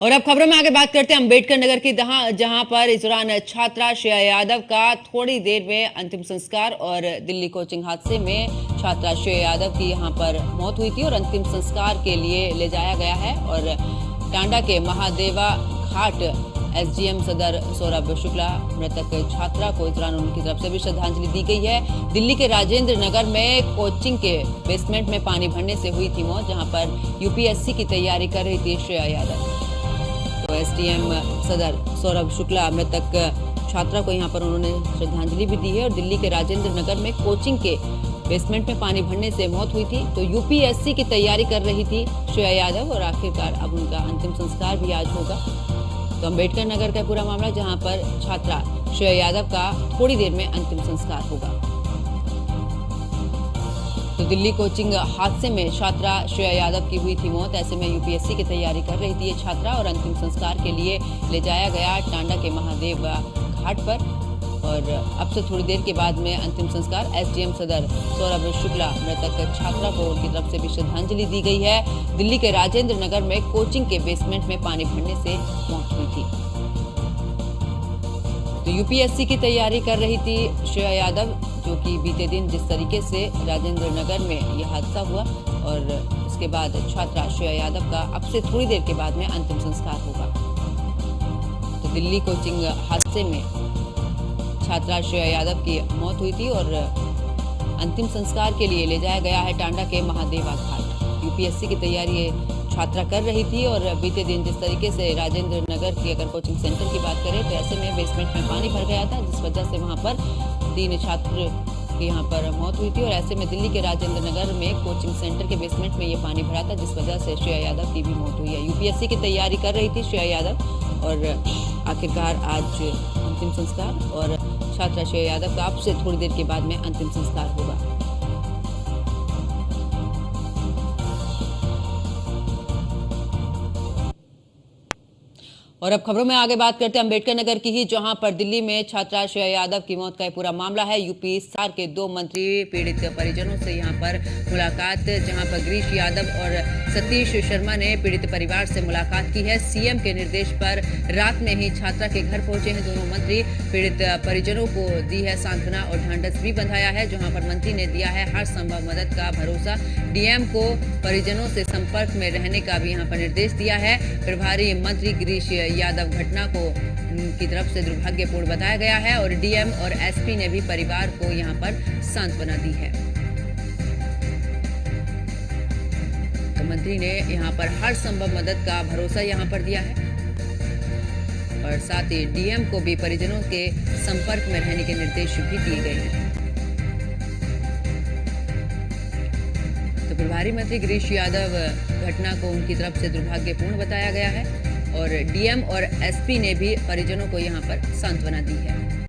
और अब खबरों में आगे बात करते हैं अंबेडकर नगर की, जहां पर इस दौरान छात्रा श्रेया यादव का थोड़ी देर में अंतिम संस्कार और दिल्ली कोचिंग हादसे में छात्रा श्रेया यादव की यहां पर मौत हुई थी और अंतिम संस्कार के लिए ले जाया गया है। और टांडा के महादेवा घाट एसडीएम सदर सौरभ शुक्ला मृतक छात्रा को इस दौरान उनकी तरफ से भी श्रद्धांजलि दी गई है। दिल्ली के राजेंद्र नगर में कोचिंग के बेसमेंट में पानी भरने से हुई थी मौत, जहां पर यूपीएससी की तैयारी कर रही थी श्रेया यादव। तो एसडीएम सदर सौरभ शुक्ला मृतक छात्रा को यहां पर उन्होंने श्रद्धांजलि भी दी है। और दिल्ली के राजेंद्र नगर में कोचिंग के बेसमेंट में पानी भरने से मौत हुई थी। तो यूपीएससी की तैयारी कर रही थी श्रेया यादव और आखिरकार अब उनका अंतिम संस्कार भी आज होगा। तो अंबेडकर नगर का पूरा मामला, जहां पर छात्रा श्रेया यादव का थोड़ी देर में अंतिम संस्कार होगा। तो दिल्ली कोचिंग हादसे में छात्रा श्रेया यादव की हुई थी मौत। ऐसे में यूपीएससी की तैयारी कर रही थी ये छात्रा और अंतिम संस्कार के लिए ले जाया गया टांडा के महादेव घाट पर। और अब से थोड़ी देर के बाद में अंतिम संस्कार एसडीएम सदर सौरभ शुक्ला मृतक छात्रा को उनकी तरफ से भी श्रद्धांजलि दी गई है। दिल्ली के राजेंद्र नगर में कोचिंग के बेसमेंट में पानी भरने से मौत हुई थी। तो यूपीएससी की तैयारी कर रही थी श्रेया यादव, जो कि बीते दिन जिस तरीके से राजेंद्र नगर में यह हादसा हुआ और इसके बाद छात्रा श्रेया यादव का अब से थोड़ी देर के बाद में अंतिम संस्कार होगा। तो दिल्ली कोचिंग हादसे में छात्रा श्रेया यादव की मौत हुई थी और अंतिम संस्कार के लिए ले जाया गया है टांडा के महादेवा घाट। यूपीएससी की तैयारी छात्रा कर रही थी और बीते दिन जिस तरीके से राजेंद्र नगर की अगर कोचिंग सेंटर की बात करें तो ऐसे में बेसमेंट में पानी भर गया था, जिस वजह से वहां पर 3 छात्र की यहाँ पर मौत हुई थी। और ऐसे में दिल्ली के राजेंद्र नगर में कोचिंग सेंटर के बेसमेंट में ये पानी भरा था, जिस वजह से श्रेया यादव की भी मौत हुई है। यूपीएससी की तैयारी कर रही थी श्रेया यादव और आखिरकार आज अंतिम संस्कार और छात्रा श्रेया यादव का अब से थोड़ी देर के बाद में अंतिम संस्कार होगा। और अब खबरों में आगे बात करते हैं अंबेडकर नगर की ही, जहां पर दिल्ली में छात्रा श्रेया यादव की मौत का पूरा मामला है। यूपी सरकार के 2 मंत्री पीड़ित परिजनों से यहां पर मुलाकात, जहां पर गिरीश यादव और सतीश शर्मा ने पीड़ित परिवार से मुलाकात की है। सीएम के निर्देश पर रात में ही छात्रा के घर पहुंचे हैं दोनों मंत्री। पीड़ित परिजनों को दी है सांत्वना और ढांढस भी बंधाया है, जहां पर मंत्री ने दिया है हर संभव मदद का भरोसा। डीएम को परिजनों से संपर्क में रहने का भी यहाँ पर निर्देश दिया है। प्रभारी मंत्री गिरीश यादव घटना को उनकी तरफ से दुर्भाग्यपूर्ण बताया गया है और डीएम और एसपी ने भी परिवार को यहां पर सांत्वना दी है। तो मंत्री ने यहां पर हर संभव मदद का भरोसा यहां पर दिया है और साथ ही डीएम को भी परिजनों के संपर्क में रहने के निर्देश भी दिए गए हैं। तो प्रभारी मंत्री गिरीश यादव घटना को उनकी तरफ से दुर्भाग्यपूर्ण बताया गया है और डीएम और एसपी ने भी परिजनों को यहां पर सांत्वना दी है।